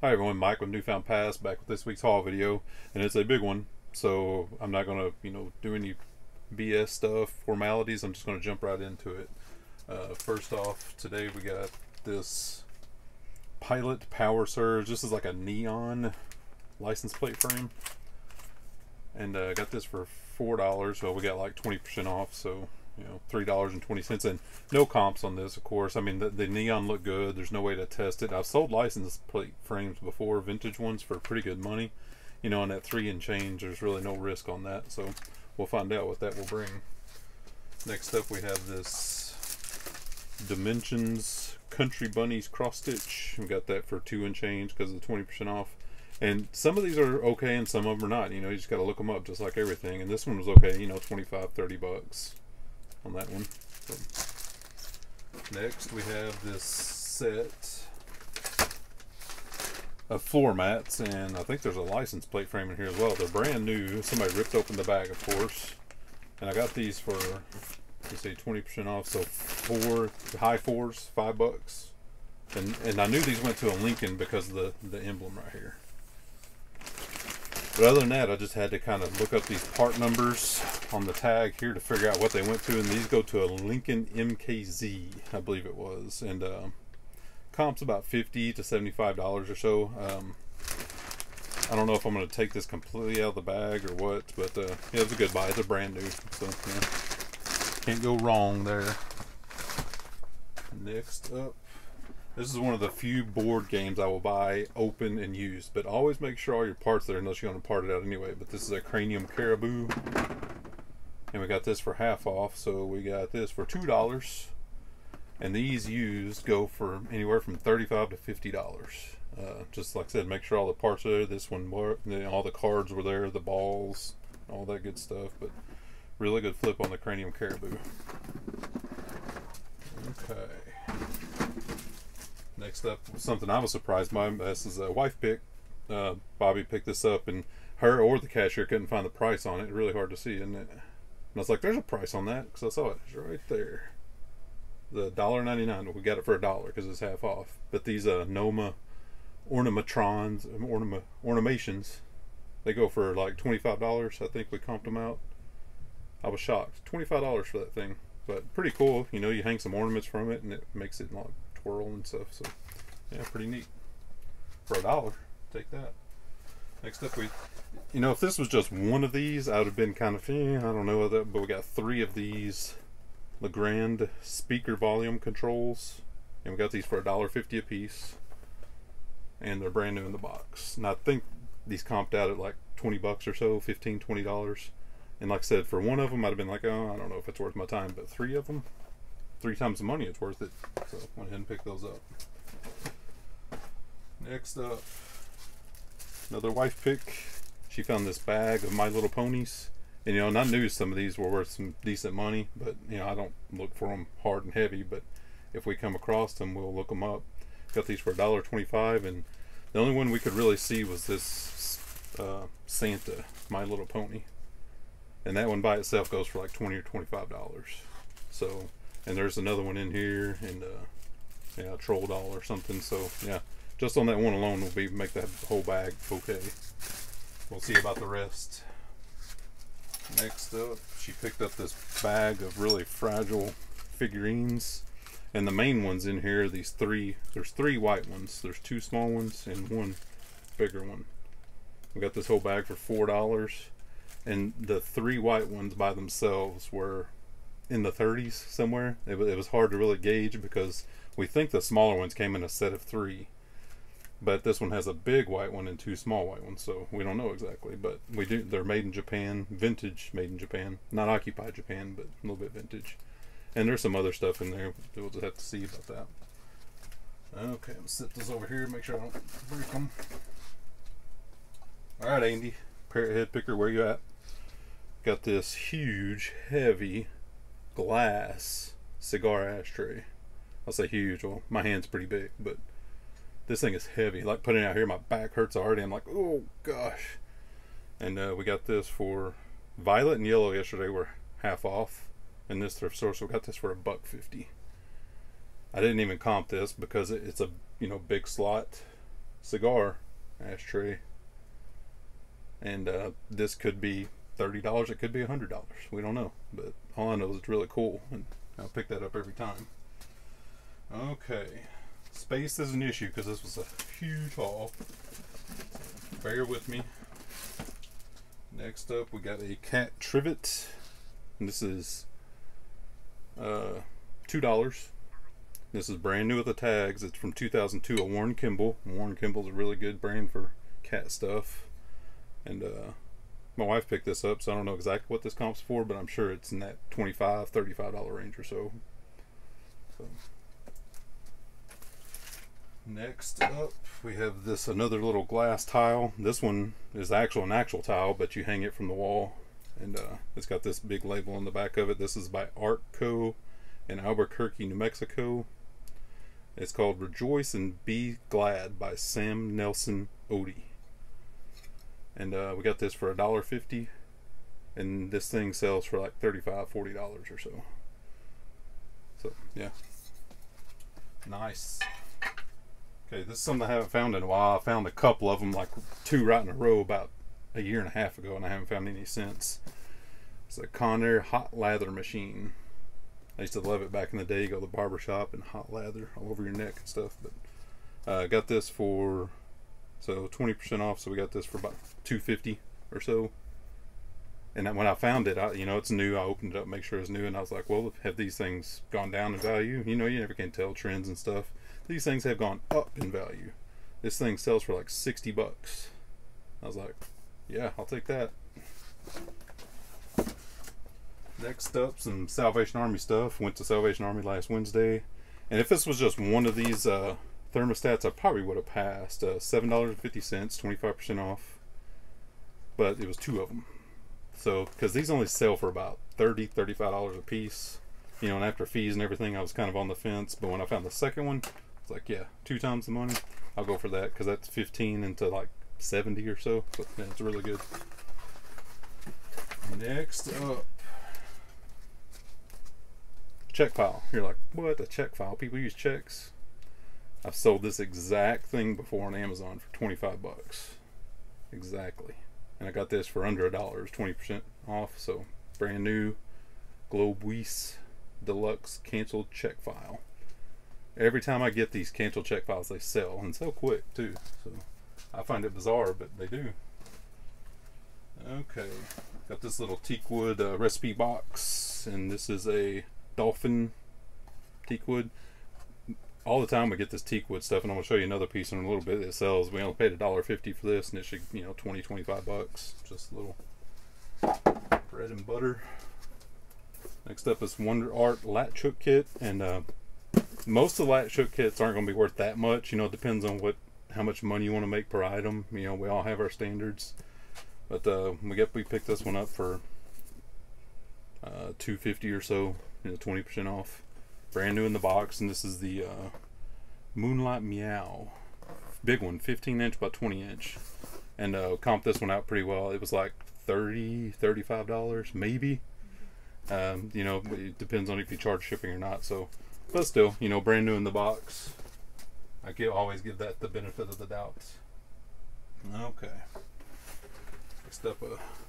Hi everyone, Mike with Newfound Pass back with this week's haul video, and it's a big one, so I'm not gonna, do any BS stuff, formalities. I'm just gonna jump right into it. First off, today we got this Pilot Power Surge. This is like a neon license plate frame, and I got this for $4. Well, we got like 20% off, so $3.20, and no comps on this, of course. I mean, the neon look good. There's no way to test it. I've sold license plate frames before, vintage ones, for pretty good money. On that 3 and change, there's really no risk on that, so we'll find out what that will bring. Next up, we have this Dimensions Country Bunnies cross stitch. We got that for 2 and change because of the 20% off. And some of these are okay and some of them are not. You just got to look them up, just like everything. And this one was okay, 25, 30 bucks on that one. So, next we have this set of floor mats, and I think there's a license plate frame in here as well. They're brand new. Somebody ripped open the bag, of course. And I got these for, let's see, 20% off, so high fours, $5. And I knew these went to a Lincoln because of the emblem right here. But other than that, I just had to kind of look up these part numbers on the tag here to figure out what they went to, and these go to a Lincoln MKZ, I believe it was, and comp's about $50 to $75 or so. I don't know if I'm going to take this completely out of the bag or what, but yeah, it's a good buy. It's a brand new, so yeah, can't go wrong there. Next up, this is one of the few board games I will buy open and used, but always make sure all your parts are there unless you're going to part it out anyway. But this is a cranium Caribou, and we got this for half off, so we got this for $2. And these used go for anywhere from $35 to $50. Just like I said, make sure all the parts are there. This one, all the cards were there, the balls, all that good stuff. But really good flip on the cranium Caribou. Okay. Next up, something I was surprised by. This is a wife pick. Bobby picked this up, and her or the cashier couldn't find the price on it. Really hard to see, isn't it? And I was like, "There's a price on that," because I saw it. It's right there. The $1.99. We got it for $1 because it's half off. But these Noma Ornamatrons, Ornamations, they go for like $25. I think we comped them out. I was shocked. $25 for that thing, but pretty cool. You hang some ornaments from it, and it makes it like twirl and stuff. So yeah, pretty neat for $1. Take that. Next up, if this was just one of these, I would have been kind of, I don't know, but we got 3 of these Legrand speaker volume controls, and we got these for $1.50 a piece, and they're brand new in the box. And I think these comped out at like 20 bucks or so, $15, $20. And like I said, for one of them I'd have been like, oh, I don't know if it's worth my time, but 3 of them, 3 times the money, it's worth it. So went ahead and picked those up. Next up, another wife pick. She found this bag of My Little Ponies. And I knew some of these were worth some decent money, but I don't look for them hard and heavy, but if we come across them, we'll look them up. Got these for $1.25, and the only one we could really see was this Santa My Little Pony, and that one by itself goes for like $20 or $25. So, and there's another one in here, and yeah, a troll doll or something. So yeah, just on that one alone will make that whole bag okay. We'll see about the rest. Next up, she picked up this bag of really fragile figurines, and the main ones in here, there's 3 white ones. There's 2 small ones and 1 bigger one. We got this whole bag for $4, and the 3 white ones by themselves were in the 30s somewhere. It was hard to really gauge because we think the smaller ones came in a set of 3. But this one has a big white one and 2 small white ones, so we don't know exactly. But we do. They're made in Japan, vintage, made in Japan, not occupied Japan, but a little bit vintage. And there's some other stuff in there. We'll just have to see about that. Okay, I'm gonna set this over here, make sure I don't break them. All right, Andy, parrot head picker, where you at? Got this huge, heavy glass cigar ash tray. I'll say huge. Well, my hand's pretty big, but this thing is heavy. Like putting it out here, my back hurts already. I'm like, oh gosh. And we got this for violet and yellow yesterday were half off in this thrift store, so we got this for $1.50. I didn't even comp this because it's a big slot, Cigar Ash Tray. And this could be $30, it could be $100. We don't know, but all I know is it's really cool, and I'll pick that up every time. Okay, space is an issue because this was a huge haul. Bear with me. Next up, we got a cat trivet, and this is $2. This is brand new with the tags. It's from 2002, a Warren Kimball. Warren Kimball's a really good brand for cat stuff. And my wife picked this up, so I don't know exactly what this comp's for, but I'm sure it's in that $25, $35 range or so. Next up, we have this another little glass tile. This one is an actual tile, but you hang it from the wall, and it's got this big label on the back of it. This is by Art Co. in Albuquerque, New Mexico. It's called Rejoice and Be Glad by Sam Nelson Odie. And we got this for $1.50, and this thing sells for like $35, $40 or so. So yeah, nice. Okay, this is something I haven't found in a while. I found a couple of them, like 2 right in a row, about a year and a half ago, and I haven't found any since. It's a Conair hot lather machine. I used to love it back in the day. You go to the barber shop and hot lather all over your neck and stuff. But I got this for 20% off, so we got this for about $2.50 or so. And when I found it, you know, it's new. I opened it up, make sure it's new, and I was like, well, have these things gone down in value? You know, you never can tell trends and stuff. These things have gone up in value. This thing sells for like $60. I was like, yeah, I'll take that. Next up, some Salvation Army stuff. Went to Salvation Army last Wednesday, and if this was just one of these thermostats, I probably would have passed. $7.50, 25% off, but it was 2 of them. So, because these only sell for about $30, $35 a piece, you know, and after fees and everything, I was kind of on the fence. But when I found the second one, it's like, yeah, 2 times the money. I'll go for that, because that's 15 into like 70 or so. But yeah, it's really good. Next up, check file. You're like, what? A check file? People use checks? I've sold this exact thing before on Amazon for 25 bucks. Exactly. And I got this for under $1, 20% off. So brand new Globuis Deluxe canceled check file. Every time I get these canceled check files, they sell, and sell quick too. So I find it bizarre, but they do. Okay, got this little Teak Wood recipe box, and this is a dolphin Teak Wood. All the time we get this Teak Wood stuff, and I'm going to show you another piece in a little bit that sells. We only paid $1.50 for this, and it should, you know, 20, 25 bucks. Just a little bread and butter. Next up is Wonder Art Latch Hook Kit, and most of the latch hook kits aren't going to be worth that much. You know, it depends on how much money you want to make per item. You know, we all have our standards, but we picked this one up for $2.50 or so, you know, 20% off. Brand new in the box, and this is the Moonlight Meow, big one, 15-inch by 20-inch, and comped this one out pretty well. It was like $30, $35 maybe. You know, it depends on if you charge shipping or not. So, but still, you know, brand new in the box. I always give that the benefit of the doubt. Okay. Next up,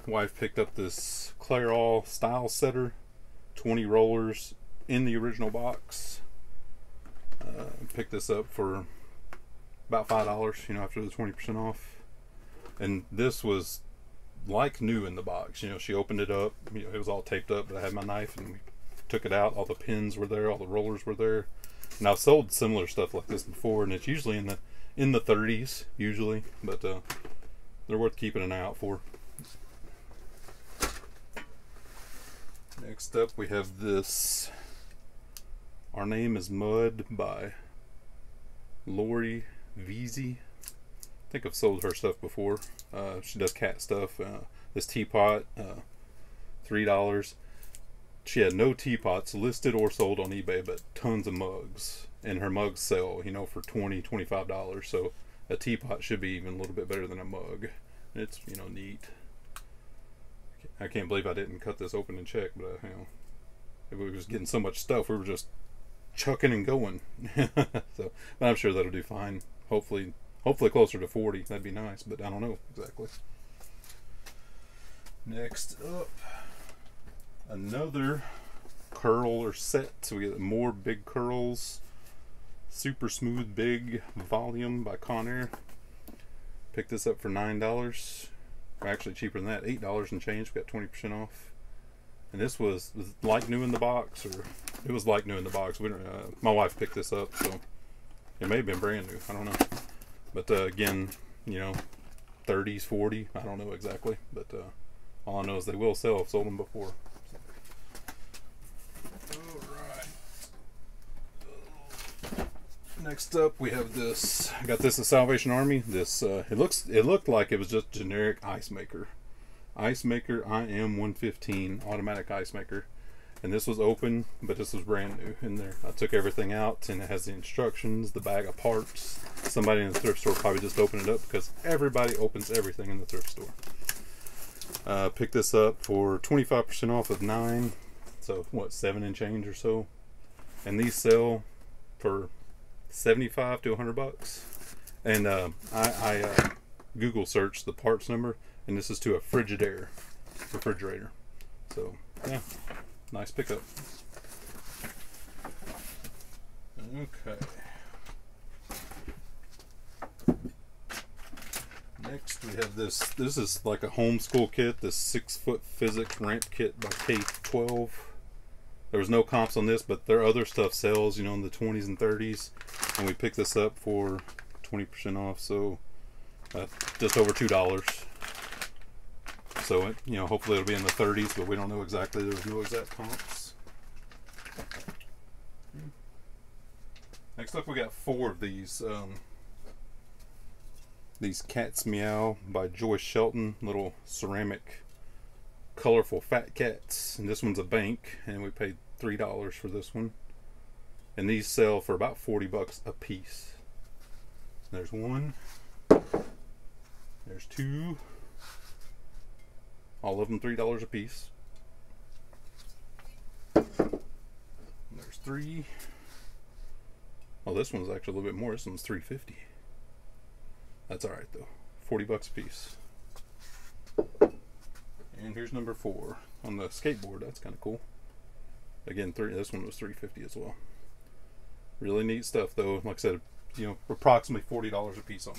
wife picked up this Clairol style setter, 20 rollers in the original box. Picked this up for about $5, you know, after the 20% off. And this was like new in the box. You know, she opened it up, you know, it was all taped up, but I had my knife and we took it out. All the pins were there, all the rollers were there. And I've sold similar stuff like this before, and it's usually in the 30s usually, but they're worth keeping an eye out for. Next up, we have this Our Name is Mud by Lori Veazey. I think I've sold her stuff before. She does cat stuff. This teapot, $3. She had no teapots listed or sold on eBay, but tons of mugs. And her mugs sell, you know, for $20, $25. So a teapot should be even a little bit better than a mug. It's, you know, neat. I can't believe I didn't cut this open and check, but you know, if we was getting so much stuff, we were just chucking and going. So, but I'm sure that'll do fine. Hopefully Hopefully closer to 40. That'd be nice, but I don't know exactly. Next up, another curler set. So we get more big curls. Super Smooth Big Volume by Conair. Picked this up for $9. Actually cheaper than that, $8 and change. We got 20% off. And this was like new in the box, or it was like new in the box. We don't, my wife picked this up, so it may have been brand new. I don't know. But again, you know, 30s, 40. I don't know exactly, but all I know is they will sell. I've sold them before. Next up, we have this. I got this at Salvation Army. This it looked like it was just generic ice maker. Ice maker IM115 automatic ice maker, and this was open, but this was brand new in there. I took everything out, and it has the instructions, the bag of parts. Somebody in the thrift store probably just opened it up because everybody opens everything in the thrift store. Picked this up for 25% off of 9, so what, 7 and change or so, and these sell for 75 to 100 bucks. And I Google searched the parts number, and this is to a Frigidaire refrigerator. So yeah, nice pickup. Okay. Next we have this. This is like a homeschool kit. This 6-foot physics ramp kit by K12. There was no comps on this, but their other stuff sells, you know, in the 20s and 30s. And we picked this up for 20% off, so just over $2. So, it, you know, hopefully it'll be in the 30s, but we don't know exactly. There's no exact comps. Next up, we got 4 of these. These Cats Meow by Joyce Shelton, little ceramic colorful fat cats, and this one's a bank, and we paid $3 for this one, and these sell for about 40 bucks a piece. There's 1, there's 2, all of them $3 a piece. And there's 3. Oh, this one's actually a little bit more. This one's $3.50. That's all right though. 40 bucks a piece. And here's number 4 on the skateboard. That's kind of cool. Again, this one was $3.50 as well. Really neat stuff, though. Like I said, you know, approximately $40 a piece on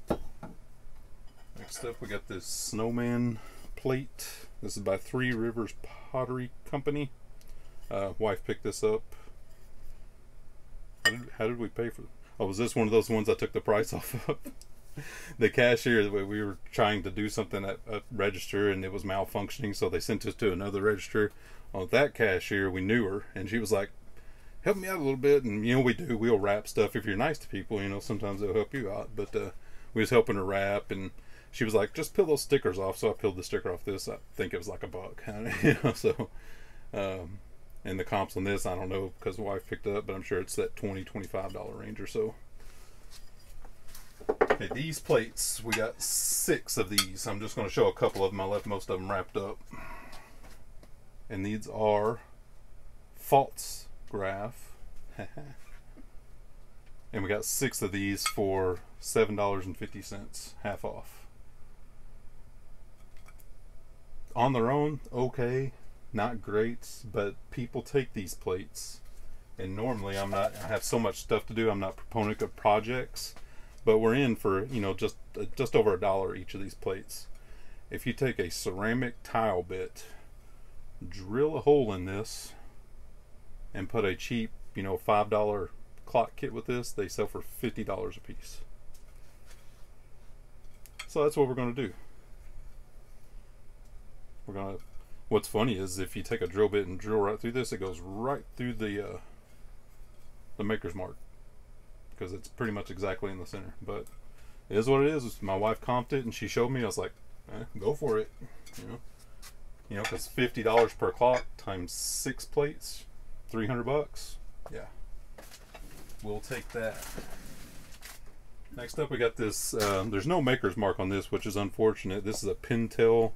those. Next up, we got this Snowman Plate. This is by Three Rivers Pottery Company. Wife picked this up. How did we pay for it? Oh, was this one of those ones I took the price off of? The cashier, we were trying to do something at a register, and it was malfunctioning, so they sent us to another register. On that cashier, we knew her, and she was like, help me out a little bit. And you know, we'll wrap stuff. If you're nice to people, you know, sometimes they'll help you out. But we was helping her wrap, and she was like, just peel those stickers off. So I peeled the sticker off this. I think it was like $1, you know. So and the comps on this, I don't know, because the wife picked it up, but I'm sure it's that $20-25 range or so. Okay, these plates, we got 6 of these. I'm just going to show a couple of them. I left most of them wrapped up. And these are false graph. And we got 6 of these for $7.50, half off. On their own, okay, not great, but people take these plates. And normally I have so much stuff to do, I'm not a proponent of projects. But we're in for, you know, just over $1 each of these plates. If you take a ceramic tile bit, drill a hole in this, and put a cheap, you know, $5 clock kit with this, they sell for $50 a piece. So that's what we're going to do. What's funny is if you take a drill bit and drill right through this, it goes right through the maker's mark, because it's pretty much exactly in the center. But it is what it is. My wife comped it and she showed me. I was like, go for it, you know, because $50 per clock times 6 plates, 300 bucks. Yeah, we'll take that. Next up, we got this. There's no maker's mark on this, which is unfortunate. This is a Pintail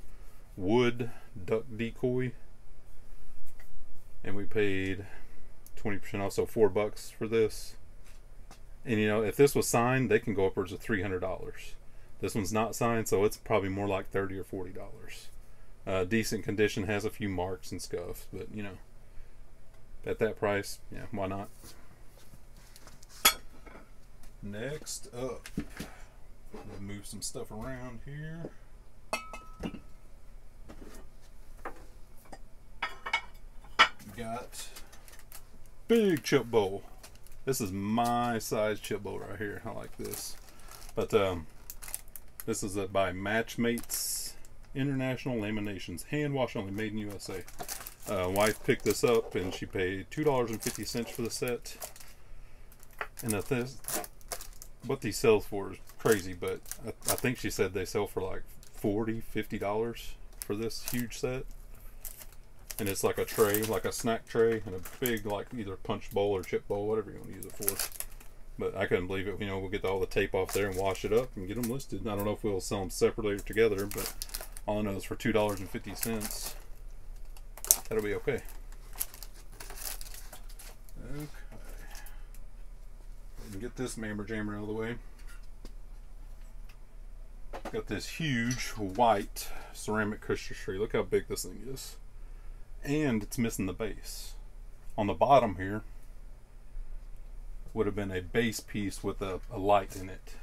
wood duck decoy, and we paid 20% off, so $4 for this. And you know, if this was signed, they can go upwards of $300. This one's not signed, so it's probably more like $30 or $40. Decent condition, has a few marks and scuffs, but you know, at that price, yeah, why not? Next up, we'll move some stuff around here. Got big chip bowl. This is my size chip bowl right here. I like this. But this is by Matchmates International Laminations, hand wash only, made in USA. Wife picked this up and she paid $2.50 for the set. And what these sells for is crazy, but I think she said they sell for like $40, $50 for this huge set. And it's like a tray, like a snack tray, and a big, like, either punch bowl or chip bowl, whatever you want to use it for. But I couldn't believe it. You know, we'll get all the tape off there and wash it up and get them listed. I don't know if we'll sell them separately or together, but all I know is for $2.50, that'll be okay. Okay. Get this mammer jammer out of the way. Got this huge white ceramic Christmas tree. Look how big this thing is. And it's missing the base. On the bottom here would have been a base piece with a light in it,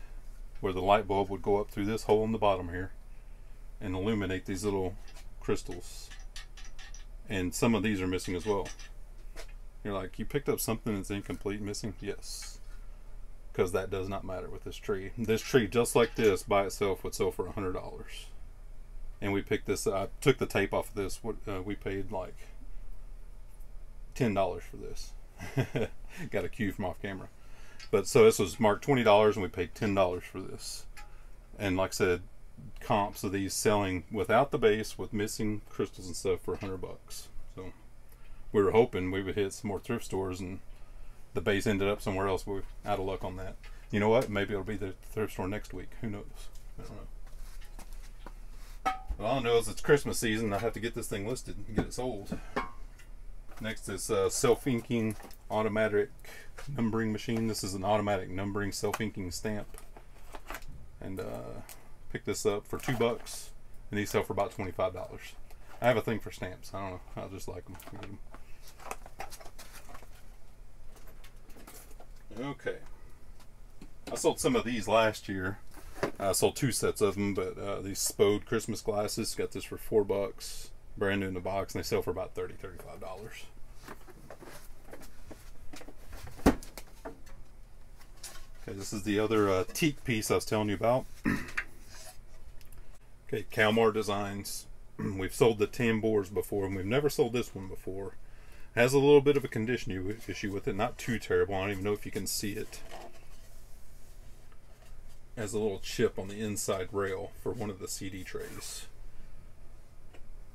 where the light bulb would go up through this hole in the bottom here and illuminate these little crystals. And some of these are missing as well. You're like, you picked up something that's incomplete, missing? Yes, because that does not matter with this tree. This tree, just like this by itself, would sell for $100. And we picked this, I took the tape off of this. We paid like $10 for this. Got a cue from off camera. But so this was marked $20 and we paid $10 for this. And like I said, comps of these selling without the base with missing crystals and stuff for $100. So we were hoping we would hit some more thrift stores, and the base ended up somewhere else. We're out of luck on that. You know what? Maybe it'll be the thrift store next week. Who knows? I don't know. All I know is it's Christmas season. I have to get this thing listed and get it sold. Next is self-inking automatic numbering machine. This is an automatic numbering self-inking stamp. And picked this up for $2, and these sell for about $25. I have a thing for stamps. I don't know. I just like them. Okay. I sold some of these last year. I sold 2 sets of them, but these Spode Christmas glasses, got this for $4, brand new in the box, and they sell for about $30, $35. Okay, this is the other teak piece I was telling you about. Okay, Calmar Designs. We've sold the tambors before, and we've never sold this one before. Has a little bit of a condition issue with it, not too terrible. I don't even know if you can see it. Has a little chip on the inside rail for one of the CD trays.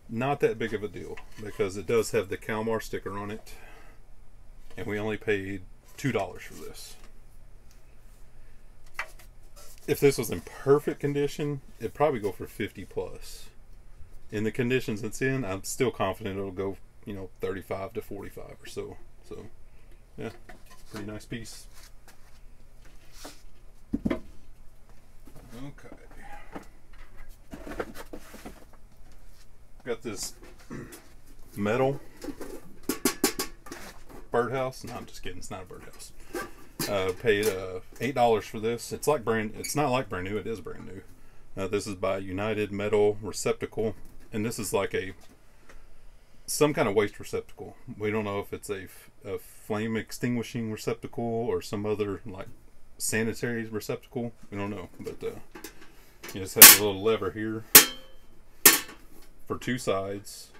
Not that big of a deal, because it does have the Calmar sticker on it, and we only paid $2 for this. If this was in perfect condition, it'd probably go for 50 plus. In the conditions it's in, I'm still confident it'll go, you know, 35 to 45 or so. So, yeah, pretty nice piece. Okay. Got this metal birdhouse. No, I'm just kidding. It's not a birdhouse. Paid $8 for this. It's like it's not like brand new. It is brand new. This is by United Metal Receptacle, and this is like some kind of waste receptacle. We don't know if it's a flame extinguishing receptacle or some other like sanitary receptacle. We don't know, but you just have a little lever here for 2 sides.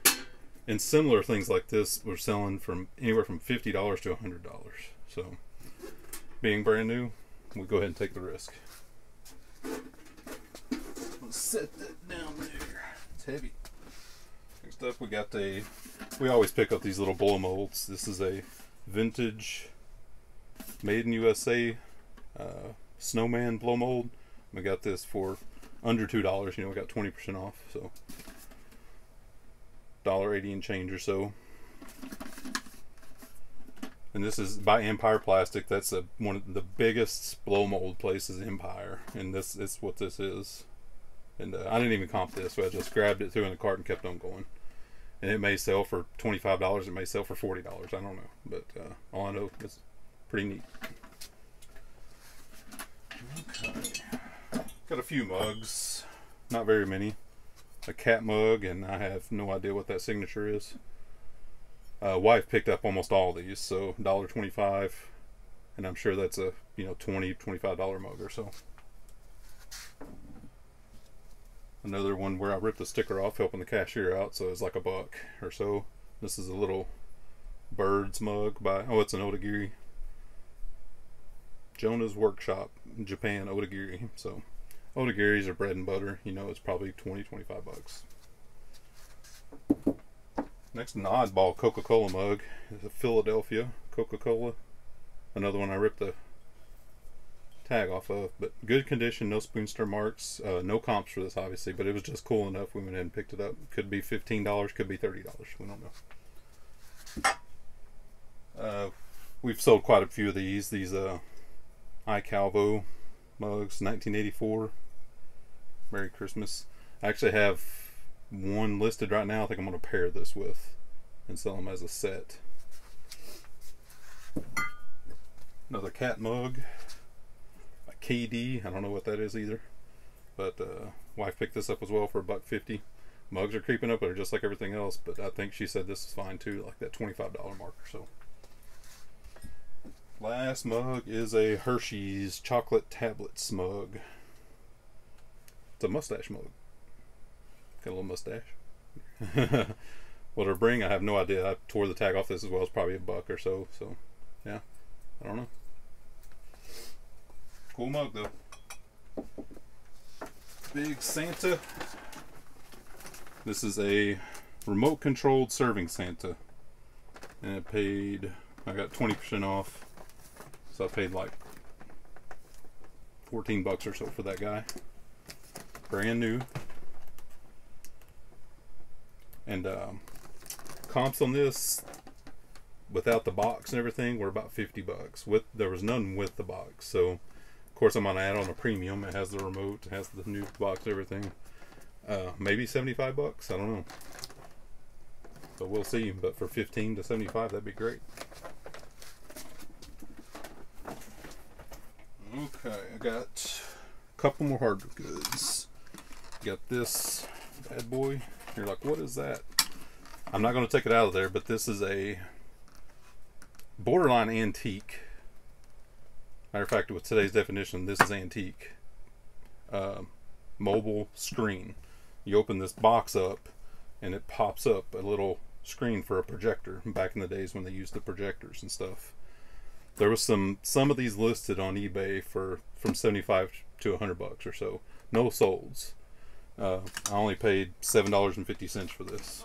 And similar things like this we're selling from anywhere from $50 to $100. So, being brand new, we go ahead and take the risk. Let's set that down there. It's heavy. Next up, we got we always pick up these little blow molds. This is a vintage, made in USA Snowman blow mold. We got this for under $2. You know, we got 20% off, so $1.80 and change or so. And this is by Empire Plastic. That's one of the biggest blow mold places, Empire. And this is what this is. And I didn't even comp this, so I just grabbed it, threw it in the cart, and kept on going. And it may sell for $25. It may sell for $40. I don't know. But all I know is pretty neat. Okay. Got a few mugs. Not very many. A cat mug, and I have no idea what that signature is. Wife picked up almost all these, so $1.25, and I'm sure that's a $20-$25 mug or so. Another one where I ripped the sticker off, helping the cashier out, so it's like $1 or so. This is a little birds mug by it's an Odagiri. Jonah's Workshop, Japan, Odagiri. So Odagiris are bread and butter. It's probably $20-$25. Next, an oddball Coca-Cola mug is a Philadelphia Coca-Cola. Another one I ripped the tag off of, but good condition, no spoon stir marks, no comps for this obviously, but it was just cool enough we went ahead and picked it up. Could be $15, could be $30, we don't know. We've sold quite a few of these iCalvo mugs, 1984. Merry Christmas. I actually have one listed right now. I think I'm going to pair this with and sell them as a set. Another cat mug, a Kady. I don't know what that is either, but wife picked this up as well for $1.50. Mugs are creeping up, they're just like everything else, but I think she said this is fine too, like that $25 mark or so. Last mug is a Hersheys chocolate tablets mug. It's a mustache mug. Got a little mustache. What it'll bring, I have no idea. I tore the tag off this as well. It's probably $1 or so. So, yeah, I don't know. Cool mug though. Big Santa. This is a remote controlled serving Santa, and I got 20% off, so I paid like $14 or so for that guy. Brand new. And comps on this without the box and everything were about $50. There was none with the box, so of course I'm gonna add on a premium. It has the remote, it has the new box, everything. Maybe $75. I don't know, so we'll see. But for $15 to $75, that'd be great. Okay, I got a couple more hard goods. Got this bad boy. You're like, what is that? I'm not going to take it out of there, but this is a borderline antique. Matter of fact, with today's definition, this is antique. Mobile screen. You open this box up, and it pops up a little screen for a projector. Back in the days when they used the projectors and stuff. There was some of these listed on eBay from $75 to $100 or so. No solds. I only paid $7.50 for this.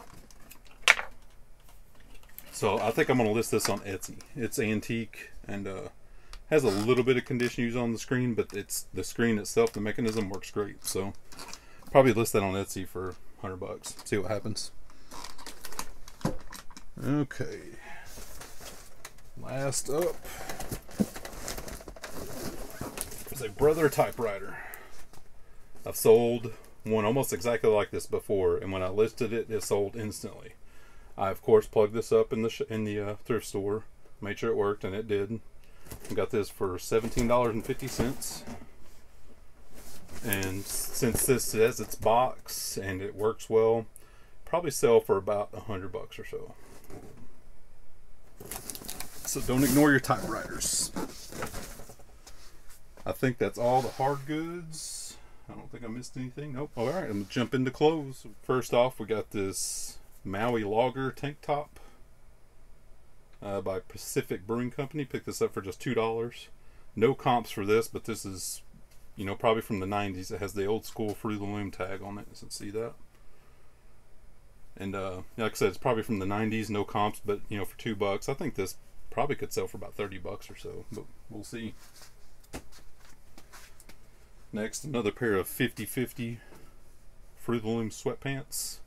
So I think I'm going to list this on Etsy. It's antique and has a little bit of condition used on the screen, but it's the screen itself, the mechanism works great. So probably list that on Etsy for $100. See what happens. Okay. Last up is a Brother typewriter. I've sold one almost exactly like this before, and when I listed it, it sold instantly. I of course plugged this up in the thrift store, made sure it worked, and it did. I got this for $17.50, and since this has its box and it works well, probably sell for about $100 or so. So don't ignore your typewriters. I think that's all the hard goods. I don't think I missed anything. Nope. All right, I'm gonna jump into clothes. First off, we got this Maui Lager tank top by Pacific Brewing Company. Picked this up for just $2. No comps for this, but this is, probably from the 90s. It has the old school Fruit of the Loom tag on it. You can see that. And like I said, it's probably from the 90s. No comps, but for $2, I think this probably could sell for about $30 or so, but we'll see. Next, another pair of 50/50 Fruit of the Loom sweatpants.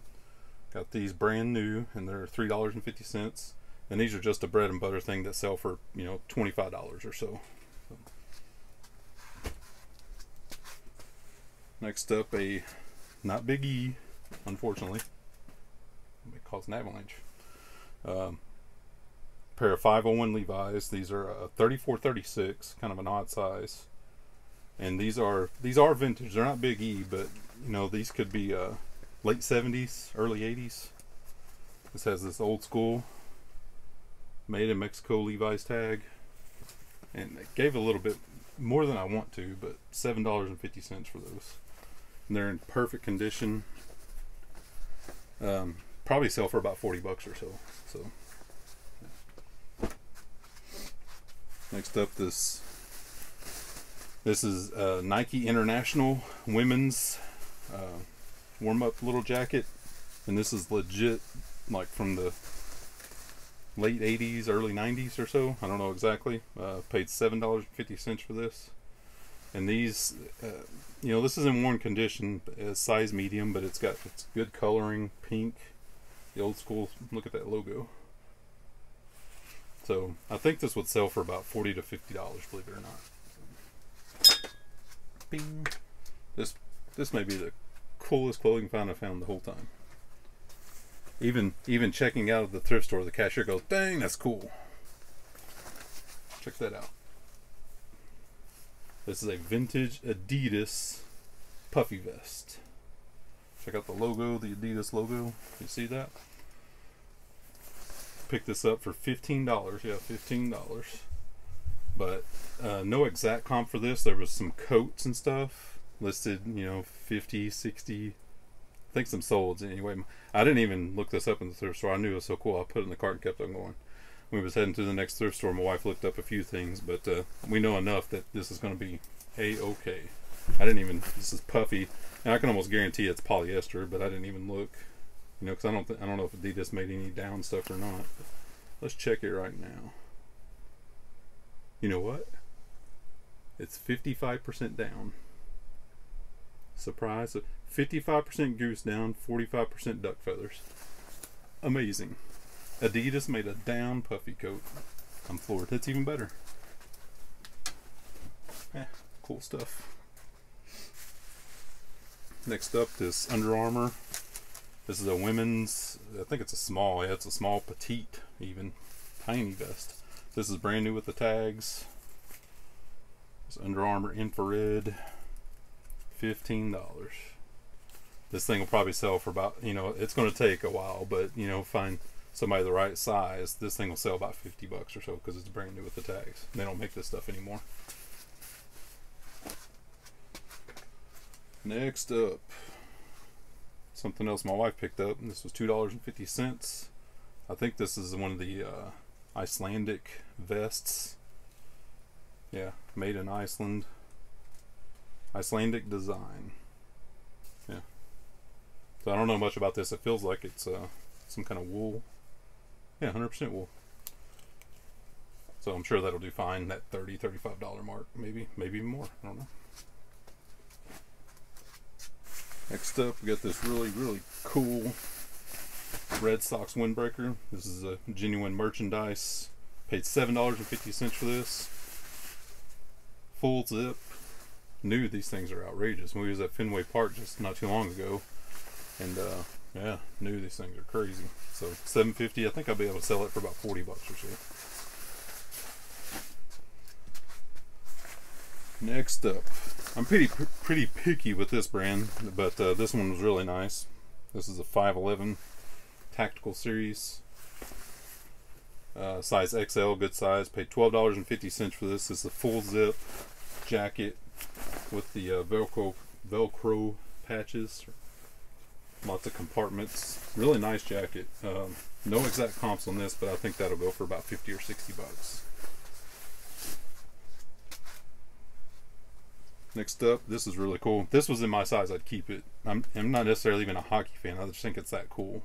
Got these brand new, and they're $3.50. And these are just a bread and butter thing that sell for, you know, $25 or so. Next up, a not Big E, unfortunately. It caused an avalanche. Pair of 501 Levi's. These are a 34-36, kind of an odd size. And these are vintage. They're not Big E, but you know, these could be late 70s, early 80s. This has this old school made in Mexico Levi's tag, and it gave a little bit more than I want to, but $7.50 for those. And they're in perfect condition. Probably sell for about 40 bucks or so. Yeah. Next up, this is Nike International women's warm-up little jacket, and this is legit, like from the late 80s, early 90s or so. I don't know exactly. Paid $7.50 for this. And these, you know, this is in worn condition, size medium, but it's good coloring, pink, the old school. Look at that logo. So I think this would sell for about $40 to $50, believe it or not. Bing. This may be the coolest clothing find I found the whole time. Even checking out of the thrift store, the cashier goes, "Dang, that's cool." Check that out. This is a vintage Adidas puffy vest. Check out the logo, the Adidas logo. You see that? Picked this up for $15. Yeah, $15. But no exact comp for this. There was some coats and stuff listed, you know, 50, 60. I think some solds anyway. I didn't even look this up in the thrift store. I knew it was so cool. I put it in the cart and kept on going. We was heading to the next thrift store. My wife looked up a few things, but we know enough that this is going to be a-okay. This is puffy, and I can almost guarantee it's polyester, but I didn't even look, you know, because I don't know if Adidas made any down stuff or not. But let's check it right now. You know what? It's 55% down. Surprise! 55% goose down, 45% duck feathers. Amazing. Adidas made a down puffy coat. I'm floored. That's even better. Yeah, cool stuff. Next up, this Under Armour. This is a women's, I think it's a small, yeah, it's a small petite, even tiny vest. This is brand new with the tags. It's Under Armour infrared, $15. This thing will probably sell for about, you know, it's going to take a while, but you know, find somebody the right size. This thing will sell about 50 bucks or so because it's brand new with the tags. They don't make this stuff anymore. Next up, something else my wife picked up, and this was $2.50. I think this is one of the Icelandic vests. Yeah, made in Iceland. Icelandic design. Yeah. So I don't know much about this. It feels like it's some kind of wool. Yeah, 100% wool. So I'm sure that'll do fine. That $30, $35 mark, maybe even more. I don't know. Next up, we got this really cool red Sox Windbreaker. This is a genuine merchandise. Paid $7.50 for this. Full zip. Knew these things are outrageous. We was at Fenway Park just not too long ago, and yeah, knew these things are crazy. So $7.50. I think I'll be able to sell it for about 40 bucks or so. Next up, I'm pretty picky with this brand, but this one was really nice. This is a 511 Tactical Series, size XL, good size. Paid $12.50 for this. This is a full zip jacket with the Velcro patches, lots of compartments. Really nice jacket. No exact comps on this, but I think that'll go for about 50 or 60 bucks. Next up, this is really cool. This was in my size, I'd keep it. I'm not necessarily even a hockey fan, I just think it's that cool.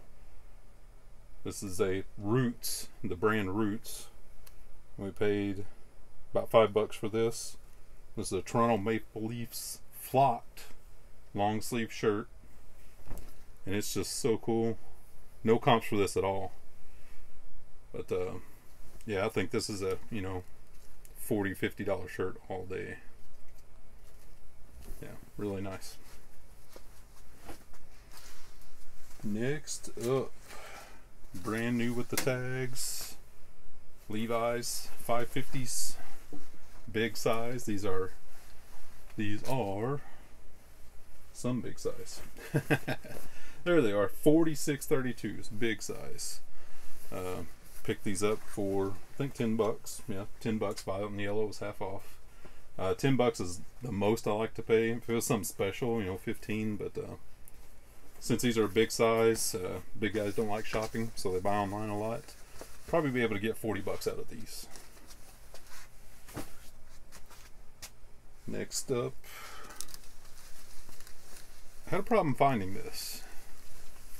This is a Roots, the brand Roots. We paid about 5 bucks for this. This is a Toronto Maple Leafs flocked long sleeve shirt. And it's just so cool. No comps for this at all. But yeah, I think this is a, you know, $40–50 shirt all day. Yeah, really nice. Next up, brand new with the tags, Levi's 550s, big size. These are some big size. There they are, 4632s, big size. Picked these up for, I think, $10. Yeah, $10. Violet and yellow was half off. $10 is the most I like to pay. If it was something special, you know, 15. But since these are big size, big guys don't like shopping, so they buy online a lot. Probably be able to get $40 out of these. Next up, I had a problem finding this.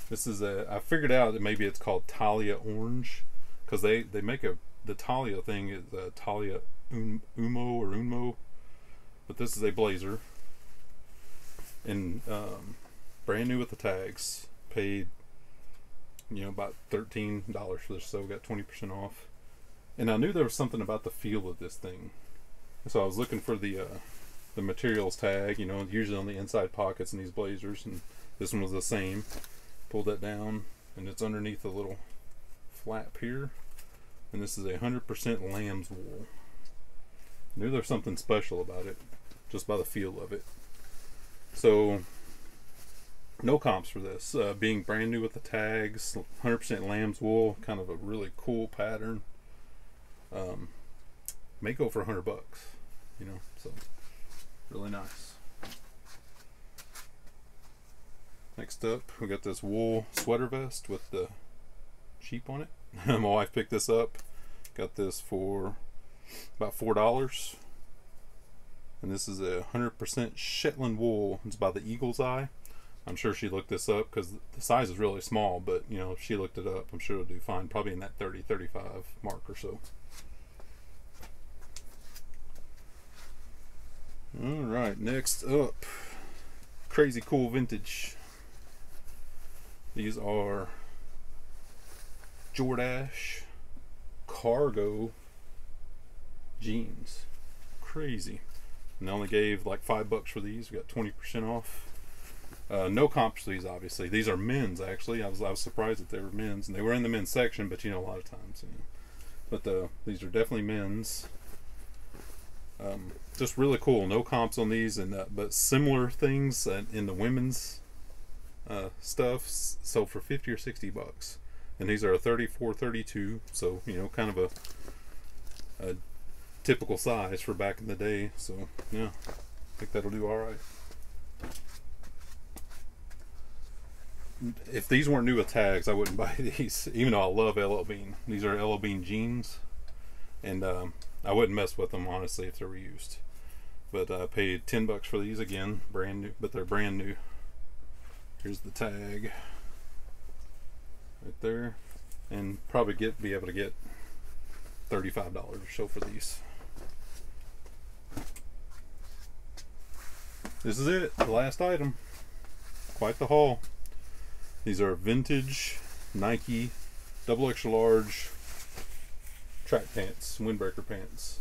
This is I figured out that maybe it's called Talia Orange, because they make the Talia thing is Talia Unmo, but this is a blazer, and brand new with the tags. Paid, you know, about $13 for this, so got 20% off. And I knew there was something about the feel of this thing, so I was looking for the materials tag. You know, usually on the inside pockets in these blazers, and this one was the same. Pulled that down, and it's underneath a little flap here, and this is 100% lamb's wool. Knew there's something special about it just by the feel of it. So no comps for this, being brand new with the tags, 100% lamb's wool, kind of a really cool pattern. May go for $100, you know, so really nice. Next up, we got this wool sweater vest with the sheep on it. My wife picked this up. Got this for about $4. And this is 100% Shetland wool. It's by the Eagle's Eye. I'm sure she looked this up because the size is really small, but you know, if she looked it up, I'm sure it'll do fine. Probably in that 30–35 mark or so. Alright, next up, crazy cool vintage. These are Jordache cargo jeans. Crazy. And I only gave like $5 for these. We got 20% off. No comps for these, obviously. These are men's, actually. I was surprised that they were men's, and they were in the men's section, but you know, a lot of times, you know. But these are definitely men's. Just really cool. No comps on these, and but similar things in the women's stuff sold for $50 or $60, and these are a 34–32, so you know, kind of a typical size for back in the day. So yeah, I think that'll do all right. If these weren't new with tags, I wouldn't buy these, even though I love LL Bean. These are LL Bean jeans, and I wouldn't mess with them honestly if they were used. But I paid $10 for these, again, brand new, but they're brand new. Here's the tag right there, and probably be able to get $35 or so for these. This is it, the last item. Quite the haul. These are vintage Nike double extra large track pants, windbreaker pants.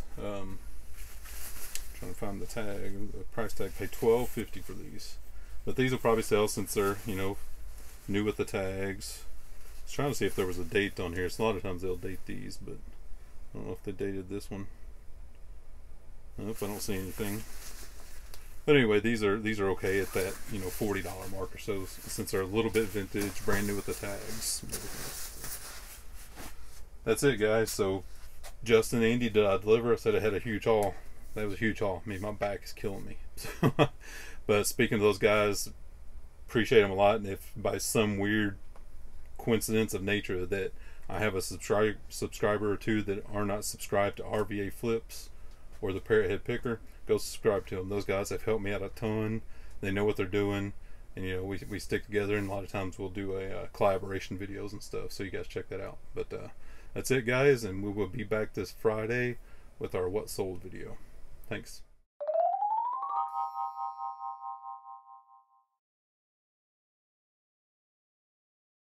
Trying to find the tag, the price tag. Paid $12.50 for these, but these will probably sell since they're, you know, new with the tags. I was trying to see if there was a date on here. So a lot of times they'll date these, but I don't know if they dated this one. Nope, I don't see anything. But anyway, these are okay at that, you know, $40 mark or so, since they're a little bit vintage, brand new with the tags. That's it, guys. So Justin, Andy, did I deliver? I said I had a huge haul. That was a huge haul. I mean, my back is killing me. But speaking of those guys, appreciate them a lot. And if by some weird coincidence of nature that I have a subscriber or two that are not subscribed to RVA Flips or the Parrot Head Picker, go subscribe to them. Those guys have helped me out a ton. They know what they're doing, and you know, we stick together, and a lot of times we'll do a collaboration videos and stuff, so you guys check that out. But that's it, guys, and we will be back this Friday with our What Sold video. Thanks.